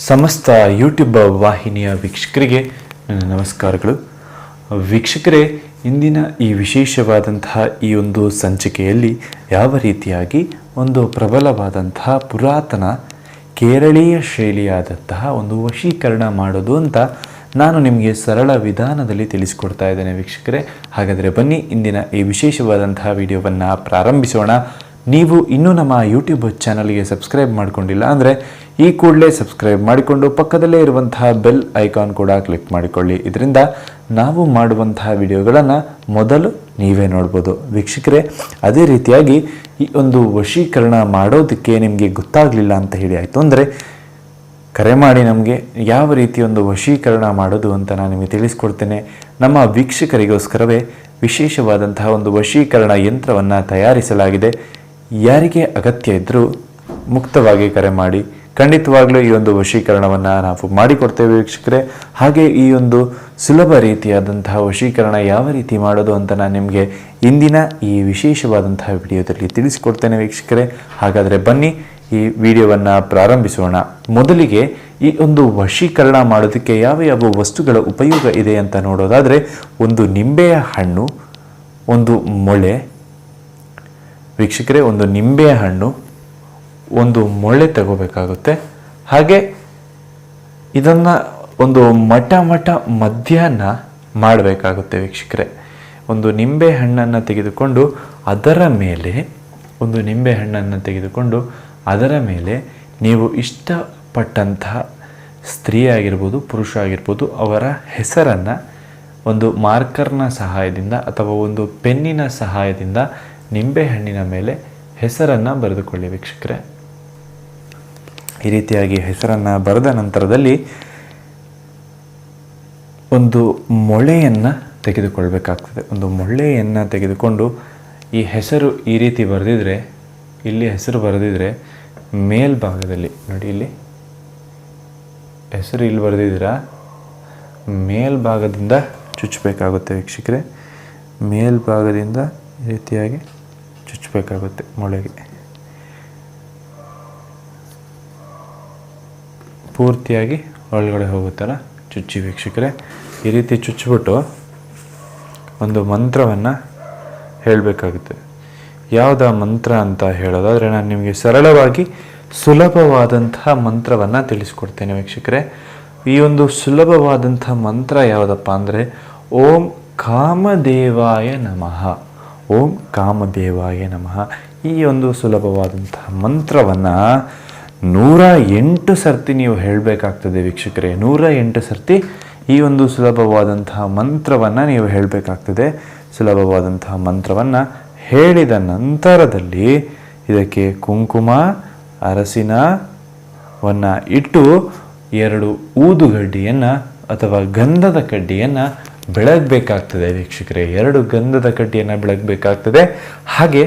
ಸಮಸ್ತ ಯೂಟ್ಯೂಬ್ ವಾಹಿನಿಯ ವೀಕ್ಷಕರಿಗೆ ನನ್ನ ನಮಸ್ಕಾರಗಳು. ವೀಕ್ಷಕರೇ, ಇಂದಿನ ಈ ವಿಶೇಷವಾದಂತಹ ಈ ಒಂದು ಸಂಚಿಕೆಯಲ್ಲಿ ಯಾವ ರೀತಿಯಾಗಿ ಒಂದು ಪ್ರಬಲವಾದಂತಹ ಪುರಾತನ ಕೇರಳೀಯ ಶೈಲಿಯಾದಂತಹ ಒಂದು ವಶೀಕರಣ ಮಾಡೋದು ಅಂತ ನಾನು ನಿಮಗೆ ಸರಳ ವಿಧಾನದಲ್ಲಿ ತಿಳಿಸಿಕೊಡ್ತಾ ಇದ್ದೇನೆ ವೀಕ್ಷಕರೇ. ಹಾಗಾದರೆ ಬನ್ನಿ ಇಂದಿನ ಈ ವಿಶೇಷವಾದಂತಹ ವಿಡಿಯೋವನ್ನು ಪ್ರಾರಂಭಿಸೋಣ. ನೀವು ಇನ್ನೂ ನಮ್ಮ ಯೂಟ್ಯೂಬ್ ಚಾನಲ್ಗೆ ಸಬ್ಸ್ಕ್ರೈಬ್ ಮಾಡಿಕೊಂಡಿಲ್ಲ ಅಂದರೆ ಈ ಕೂಡಲೇ ಸಬ್ಸ್ಕ್ರೈಬ್ ಮಾಡಿಕೊಂಡು ಪಕ್ಕದಲ್ಲೇ ಇರುವಂತಹ ಬೆಲ್ ಐಕಾನ್ ಕೂಡ ಕ್ಲಿಕ್ ಮಾಡಿಕೊಳ್ಳಿ. ಇದರಿಂದ ನಾವು ಮಾಡುವಂತಹ ವಿಡಿಯೋಗಳನ್ನು ಮೊದಲು ನೀವೇ ನೋಡ್ಬೋದು ವೀಕ್ಷಕರೇ. ಅದೇ ರೀತಿಯಾಗಿ ಈ ಒಂದು ವಶೀಕರಣ ಮಾಡೋದಕ್ಕೆ ನಿಮಗೆ ಗೊತ್ತಾಗಲಿಲ್ಲ ಅಂತ ಹೇಳಿ ಆಯಿತು ಅಂದರೆ ಕರೆ ಮಾಡಿ ನಮಗೆ ಯಾವ ರೀತಿ ಒಂದು ವಶೀಕರಣ ಮಾಡೋದು ಅಂತ ನಾನು ನಿಮಗೆ ತಿಳಿಸ್ಕೊಡ್ತೇನೆ. ನಮ್ಮ ವೀಕ್ಷಕರಿಗೋಸ್ಕರವೇ ವಿಶೇಷವಾದಂತಹ ಒಂದು ವಶೀಕರಣ ಯಂತ್ರವನ್ನು ತಯಾರಿಸಲಾಗಿದೆ. ಯಾರಿಗೆ ಅಗತ್ಯ ಇದ್ದರೂ ಮುಕ್ತವಾಗಿ ಕರೆ ಮಾಡಿ, ಖಂಡಿತವಾಗ್ಲೂ ಈ ಒಂದು ವಶೀಕರಣವನ್ನು ನಾವು ಮಾಡಿಕೊಡ್ತೇವೆ ವೀಕ್ಷಕರೇ. ಹಾಗೆ ಈ ಒಂದು ಸುಲಭ ರೀತಿಯಾದಂತಹ ವಶೀಕರಣ ಯಾವ ರೀತಿ ಮಾಡೋದು ಅಂತ ನಾನು ನಿಮಗೆ ಇಂದಿನ ಈ ವಿಶೇಷವಾದಂತಹ ವಿಡಿಯೋದಲ್ಲಿ ತಿಳಿಸಿಕೊಡ್ತೇನೆ ವೀಕ್ಷಕರೇ. ಹಾಗಾದರೆ ಬನ್ನಿ ಈ ವಿಡಿಯೋವನ್ನು ಪ್ರಾರಂಭಿಸೋಣ. ಮೊದಲಿಗೆ ಈ ಒಂದು ವಶೀಕರಣ ಮಾಡೋದಕ್ಕೆ ಯಾವ ಯಾವ ವಸ್ತುಗಳ ಉಪಯೋಗ ಇದೆ ಅಂತ ನೋಡೋದಾದರೆ, ಒಂದು ನಿಂಬೆಯ ಹಣ್ಣು, ಒಂದು ಮೊಳೆ ವೀಕ್ಷಕರೇ, ಒಂದು ನಿಂಬೆಯ ಹಣ್ಣು, ಒಂದು ಮೊಳೆ ತಗೋಬೇಕಾಗುತ್ತೆ. ಹಾಗೆ ಇದನ್ನು ಒಂದು ಮಠ ಮಧ್ಯಾಹ್ನ ಮಾಡಬೇಕಾಗುತ್ತೆ ವೀಕ್ಷಕರೇ. ಒಂದು ನಿಂಬೆ ಹಣ್ಣನ್ನು ತೆಗೆದುಕೊಂಡು ಅದರ ಮೇಲೆ ನೀವು ಇಷ್ಟಪಟ್ಟಂತಹ ಸ್ತ್ರೀ ಆಗಿರ್ಬೋದು, ಪುರುಷ ಆಗಿರ್ಬೋದು, ಅವರ ಹೆಸರನ್ನು ಒಂದು ಮಾರ್ಕರ್ನ ಸಹಾಯದಿಂದ ಅಥವಾ ಒಂದು ಪೆನ್ನಿನ ಸಹಾಯದಿಂದ ನಿಂಬೆಹಣ್ಣಿನ ಮೇಲೆ ಹೆಸರನ್ನು ಬರೆದುಕೊಳ್ಳಿ ವೀಕ್ಷಕರೇ. ಈ ರೀತಿಯಾಗಿ ಹೆಸರನ್ನು ಬರೆದ ನಂತರದಲ್ಲಿ ಒಂದು ಮೊಳೆಯನ್ನು ತೆಗೆದುಕೊಳ್ಬೇಕಾಗ್ತದೆ. ಒಂದು ಮೊಳೆಯನ್ನು ತೆಗೆದುಕೊಂಡು ಈ ಹೆಸರು ಈ ರೀತಿ ಬರೆದಿದ್ರೆ, ಇಲ್ಲಿ ಹೆಸರು ಬರೆದಿದ್ರೆ ಮೇಲ್ಭಾಗದಲ್ಲಿ ನೋಡಿ, ಇಲ್ಲಿ ಹೆಸರು ಇಲ್ಲಿ ಬರೆದಿದ್ದೀರಾ, ಮೇಲ್ಭಾಗದಿಂದ ಚುಚ್ಚಬೇಕಾಗುತ್ತೆ ವೀಕ್ಷಕರೇ. ಮೇಲ್ಭಾಗದಿಂದ ಈ ರೀತಿಯಾಗಿ ಚುಚ್ಚಬೇಕಾಗುತ್ತೆ ಮೊಳೆಗೆ. ಪೂರ್ತಿಯಾಗಿ ಒಳಗಡೆ ಹೋಗುತ್ತಲ್ಲ ಚುಚ್ಚಿ ವೀಕ್ಷಕರೇ. ಈ ರೀತಿ ಚುಚ್ಚಿಬಿಟ್ಟು ಒಂದು ಮಂತ್ರವನ್ನು ಹೇಳಬೇಕಾಗುತ್ತೆ. ಯಾವುದ ಮಂತ್ರ ಅಂತ ಹೇಳೋದಾದರೆ, ನಾನು ನಿಮಗೆ ಸರಳವಾಗಿ ಸುಲಭವಾದಂತಹ ಮಂತ್ರವನ್ನು ತಿಳಿಸ್ಕೊಡ್ತೇನೆ ವೀಕ್ಷಕರೇ. ಈ ಒಂದು ಸುಲಭವಾದಂತಹ ಮಂತ್ರ ಯಾವುದಪ್ಪ ಅಂದರೆ, ಓಂ ಕಾಮದೇವಾಯ ನಮಃ. ಓಂ ಕಾಮದೇವಾಯ ನಮಃ. ಈ ಒಂದು ಸುಲಭವಾದಂತಹ ಮಂತ್ರವನ್ನು 108 ಸರ್ತಿ ನೀವು ಹೇಳಬೇಕಾಗ್ತದೆ ವೀಕ್ಷಕರೇ. 108 ಸರ್ತಿ ಈ ಒಂದು ಸುಲಭವಾದಂತಹ ಮಂತ್ರವನ್ನು ನೀವು ಹೇಳಬೇಕಾಗ್ತದೆ. ಸುಲಭವಾದಂತಹ ಮಂತ್ರವನ್ನು ಹೇಳಿದ ನಂತರದಲ್ಲಿ ಇದಕ್ಕೆ ಕುಂಕುಮ, ಅರಸಿನವನ್ನು ಇಟ್ಟು 2 ಊದುಗಡ್ಡಿಯನ್ನು ಅಥವಾ ಗಂಧದ ಕಡ್ಡಿಯನ್ನು ಬೆಳಗಬೇಕಾಗ್ತದೆ ವೀಕ್ಷಕರೇ. 2 ಗಂಧದ ಕಡ್ಡಿಯನ್ನು ಬೆಳಗಬೇಕಾಗ್ತದೆ. ಹಾಗೆ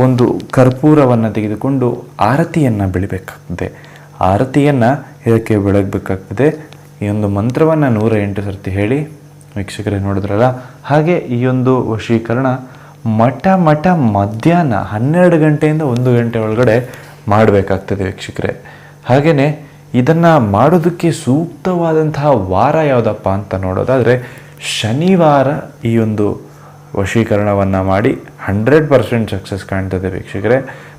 ಒಂದು ಕರ್ಪೂರವನ್ನು ತೆಗೆದುಕೊಂಡು ಆರತಿಯನ್ನು ಬೆಳಿಬೇಕಾಗ್ತದೆ. ಆರತಿಯನ್ನು ಇದಕ್ಕೆ ಬೆಳಗಬೇಕಾಗ್ತದೆ. ಈ ಒಂದು ಮಂತ್ರವನ್ನು 108 ಸರ್ತಿ ಹೇಳಿ ವೀಕ್ಷಕರೇ, ನೋಡಿದ್ರಲ್ಲ. ಹಾಗೆ ಈ ಒಂದು ವಶೀಕರಣ ಮಠ ಮಧ್ಯಾಹ್ನ 12 ಗಂಟೆಯಿಂದ 1 ಗಂಟೆ ಒಳಗಡೆ ಮಾಡಬೇಕಾಗ್ತದೆ ವೀಕ್ಷಕರೇ. ಹಾಗೆಯೇ ಇದನ್ನು ಮಾಡೋದಕ್ಕೆ ಸೂಕ್ತವಾದಂತಹ ವಾರ ಯಾವುದಪ್ಪ ಅಂತ ನೋಡೋದಾದರೆ, ಶನಿವಾರ ಈ ಒಂದು ವಶೀಕರಣವನ್ನು ಮಾಡಿ 100% ಸಕ್ಸಸ್ ಕಾಣ್ತದೆ ವೀಕ್ಷಕರೇ.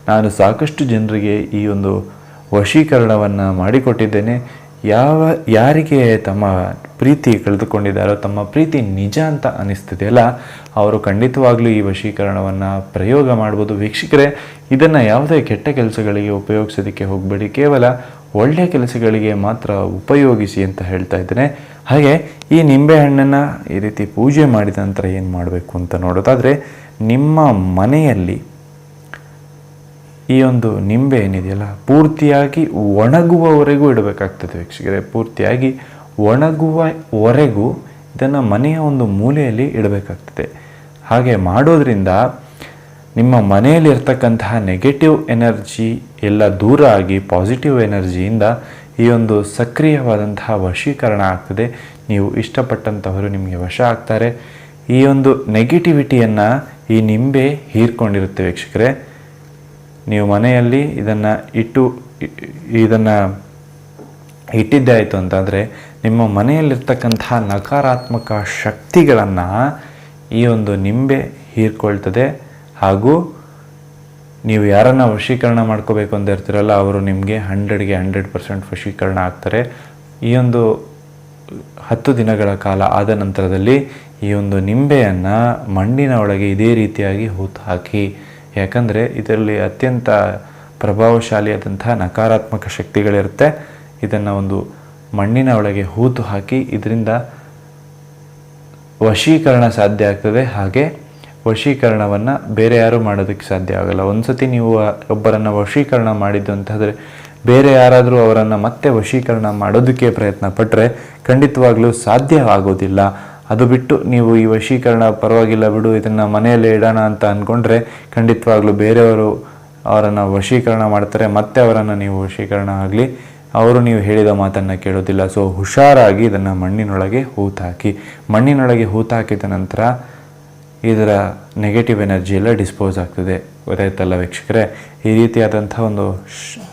ನಾನು ಸಾಕಷ್ಟು ಜನರಿಗೆ ಈ ಒಂದು ವಶೀಕರಣವನ್ನು ಮಾಡಿಕೊಟ್ಟಿದ್ದೇನೆ. ಯಾರಿಗೆ ತಮ್ಮ ಪ್ರೀತಿ ಕಳೆದುಕೊಂಡಿದ್ದಾರೋ, ತಮ್ಮ ಪ್ರೀತಿ ನಿಜ ಅಂತ ಅನಿಸ್ತಿದೆಯಲ್ಲ, ಅವರು ಖಂಡಿತವಾಗ್ಲೂ ಈ ವಶೀಕರಣವನ್ನು ಪ್ರಯೋಗ ಮಾಡ್ಬೋದು ವೀಕ್ಷಕರೇ. ಇದನ್ನು ಯಾವುದೇ ಕೆಟ್ಟ ಕೆಲಸಗಳಿಗೆ ಉಪಯೋಗಿಸೋದಕ್ಕೆ ಹೋಗಬೇಡಿ, ಕೇವಲ ಒಳ್ಳೆಯ ಕೆಲಸಗಳಿಗೆ ಮಾತ್ರ ಉಪಯೋಗಿಸಿ ಅಂತ ಹೇಳ್ತಾ ಇದ್ದೇನೆ. ಹಾಗೆ ಈ ನಿಂಬೆಹಣ್ಣನ್ನು ಈ ರೀತಿ ಪೂಜೆ ಮಾಡಿದ ನಂತರ ಏನು ಮಾಡಬೇಕು ಅಂತ ನೋಡೋದಾದರೆ, ನಿಮ್ಮ ಮನೆಯಲ್ಲಿ ಈ ಒಂದು ನಿಂಬೆ ಏನಿದೆಯಲ್ಲ ಪೂರ್ತಿಯಾಗಿ ಒಣಗುವವರೆಗೂ ಇಡಬೇಕಾಗ್ತದೆ ವೀಕ್ಷಕರೇ. ಪೂರ್ತಿಯಾಗಿ ಒಣಗುವವರೆಗೂ ಇದನ್ನು ಮನೆಯ ಒಂದು ಮೂಲೆಯಲ್ಲಿ ಇಡಬೇಕಾಗ್ತದೆ. ಹಾಗೆ ಮಾಡೋದ್ರಿಂದ ನಿಮ್ಮ ಮನೆಯಲ್ಲಿರ್ತಕ್ಕಂತಹ ನೆಗೆಟಿವ್ ಎನರ್ಜಿ ಎಲ್ಲ ದೂರ ಆಗಿ ಪಾಸಿಟಿವ್ ಎನರ್ಜಿಯಿಂದ ಈ ಒಂದು ಸಕ್ರಿಯವಾದಂತಹ ವಶೀಕರಣ ಆಗ್ತದೆ. ನೀವು ಇಷ್ಟಪಟ್ಟಂಥವರು ನಿಮಗೆ ವಶ ಆಗ್ತಾರೆ. ಈ ಒಂದು ನೆಗೆಟಿವಿಟಿಯನ್ನು ಈ ನಿಂಬೆ ಹೀರ್ಕೊಂಡಿರುತ್ತೆ ವೀಕ್ಷಕರೇ. ನೀವು ಮನೆಯಲ್ಲಿ ಇದನ್ನು ಇಟ್ಟಿದ್ದೇ ಆಯಿತು ಅಂತಂದರೆ ನಿಮ್ಮ ಮನೆಯಲ್ಲಿರ್ತಕ್ಕಂತಹ ನಕಾರಾತ್ಮಕ ಶಕ್ತಿಗಳನ್ನು ಈ ಒಂದು ನಿಂಬೆ ಹೀರ್ಕೊಳ್ತದೆ. ಹಾಗೂ ನೀವು ಯಾರನ್ನು ವಶೀಕರಣ ಮಾಡ್ಕೋಬೇಕು ಅಂತ ಇರ್ತೀರಲ್ಲ, ಅವರು ನಿಮಗೆ 100ಗೆ 100% ವಶೀಕರಣ ಆಗ್ತಾರೆ. ಈ ಒಂದು 10 ದಿನಗಳ ಕಾಲ ಆದ ನಂತರದಲ್ಲಿ ಈ ಒಂದು ನಿಂಬೆಯನ್ನು ಮಣ್ಣಿನ ಒಳಗೆ ಇದೇ ರೀತಿಯಾಗಿ ಹೂತು ಹಾಕಿ. ಯಾಕಂದರೆ ಇದರಲ್ಲಿ ಅತ್ಯಂತ ಪ್ರಭಾವಶಾಲಿಯಾದಂತಹ ನಕಾರಾತ್ಮಕ ಶಕ್ತಿಗಳಿರುತ್ತೆ. ಇದನ್ನು ಒಂದು ಮಣ್ಣಿನ ಒಳಗೆ ಹೂತು ಹಾಕಿ ಇದರಿಂದ ವಶೀಕರಣ ಸಾಧ್ಯ ಆಗ್ತದೆ. ಹಾಗೆ ವಶೀಕರಣವನ್ನು ಬೇರೆ ಯಾರೂ ಮಾಡೋದಕ್ಕೆ ಸಾಧ್ಯ ಆಗಲ್ಲ. ಒಂದು ಸತಿ ನೀವು ಒಬ್ಬರನ್ನು ವಶೀಕರಣ ಮಾಡಿದ್ದು ಅಂತಂದರೆ ಬೇರೆ ಯಾರಾದರೂ ಅವರನ್ನು ಮತ್ತೆ ವಶೀಕರಣ ಮಾಡೋದಕ್ಕೆ ಪ್ರಯತ್ನ ಪಟ್ಟರೆ ಖಂಡಿತವಾಗ್ಲೂ ಸಾಧ್ಯ ಆಗೋದಿಲ್ಲ. ಅದು ಬಿಟ್ಟು ನೀವು ಈ ವಶೀಕರಣ ಪರವಾಗಿಲ್ಲ ಬಿಡು, ಇದನ್ನು ಮನೆಯಲ್ಲೇ ಇಡೋಣ ಅಂತ ಅಂದ್ಕೊಂಡ್ರೆ ಖಂಡಿತವಾಗ್ಲೂ ಬೇರೆಯವರು ಅವರನ್ನು ವಶೀಕರಣ ಮಾಡ್ತಾರೆ. ಮತ್ತೆ ಅವರನ್ನು ನೀವು ವಶೀಕರಣ ಆಗಲಿ ಅವರು ನೀವು ಹೇಳಿದ ಮಾತನ್ನು ಕೇಳೋದಿಲ್ಲ. ಸೊ ಹುಷಾರಾಗಿ ಇದನ್ನು ಮಣ್ಣಿನೊಳಗೆ ಹೂತಾಕಿ. ಮಣ್ಣಿನೊಳಗೆ ಹೂತಾಕಿದ ನಂತರ ಇದರ ನೆಗೆಟಿವ್ ಎನರ್ಜಿ ಎಲ್ಲ ಡಿಸ್ಪೋಸ್ ಆಗ್ತದೆ. ಗೊತ್ತಾಯ್ತಲ್ಲ ವೀಕ್ಷಕರೇ? ಈ ರೀತಿಯಾದಂಥ ಒಂದು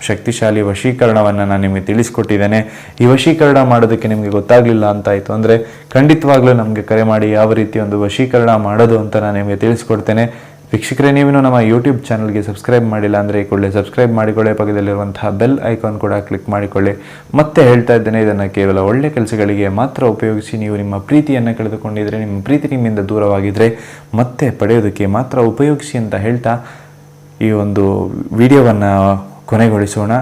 ಶಕ್ತಿಶಾಲಿ ವಶೀಕರಣವನ್ನು ನಾನು ನಿಮಗೆ ತಿಳಿಸ್ಕೊಟ್ಟಿದ್ದೇನೆ. ಈ ವಶೀಕರಣ ಮಾಡೋದಕ್ಕೆ ನಿಮಗೆ ಗೊತ್ತಾಗಲಿಲ್ಲ ಅಂತಾಯಿತು ಅಂದರೆ ಖಂಡಿತವಾಗ್ಲೂ ನಮಗೆ ಕರೆ ಮಾಡಿ ಯಾವ ರೀತಿ ಒಂದು ವಶೀಕರಣ ಮಾಡೋದು ಅಂತ ನಾನು ನಿಮಗೆ ತಿಳಿಸ್ಕೊಡ್ತೇನೆ. ವೀಕ್ಷಕರೇ, ನೀವೇನು ನಮ್ಮ ಯೂಟ್ಯೂಬ್ ಚಾನಲ್ಗೆ ಸಬ್ಸ್ಕ್ರೈಬ್ ಮಾಡಿಲ್ಲ ಅಂದರೆ ಈ ಕೂಡಲೇ ಸಬ್ಸ್ಕ್ರೈಬ್ ಮಾಡಿಕೊಳ್ಳಿ. ಪಕ್ಕದಲ್ಲಿರುವಂತಹ ಬೆಲ್ ಐಕಾನ್ ಕೂಡ ಕ್ಲಿಕ್ ಮಾಡಿಕೊಳ್ಳಿ. ಮತ್ತೆ ಹೇಳ್ತಾ ಇದ್ದೇನೆ, ಇದನ್ನು ಕೇವಲ ಒಳ್ಳೆ ಕೆಲಸಗಳಿಗೆ ಮಾತ್ರ ಉಪಯೋಗಿಸಿ. ನೀವು ನಿಮ್ಮ ಪ್ರೀತಿಯನ್ನು ಕಳೆದುಕೊಂಡಿದ್ರೆ, ನಿಮ್ಮ ಪ್ರೀತಿ ನಿಮ್ಮಿಂದ ದೂರವಾಗಿದ್ದರೆ ಮತ್ತೆ ಪಡೆಯೋದಕ್ಕೆ ಮಾತ್ರ ಉಪಯೋಗಿಸಿ ಅಂತ ಹೇಳ್ತಾ ಈ ಒಂದು ವಿಡಿಯೋವನ್ನು ಕೊನೆಗೊಳಿಸೋಣ.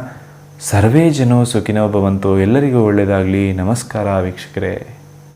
ಸರ್ವೇ ಜನೋ ಸುಖಿನೋ ಭವಂತು. ಎಲ್ಲರಿಗೂ ಒಳ್ಳೆಯದಾಗಲಿ. ನಮಸ್ಕಾರ ವೀಕ್ಷಕರೇ.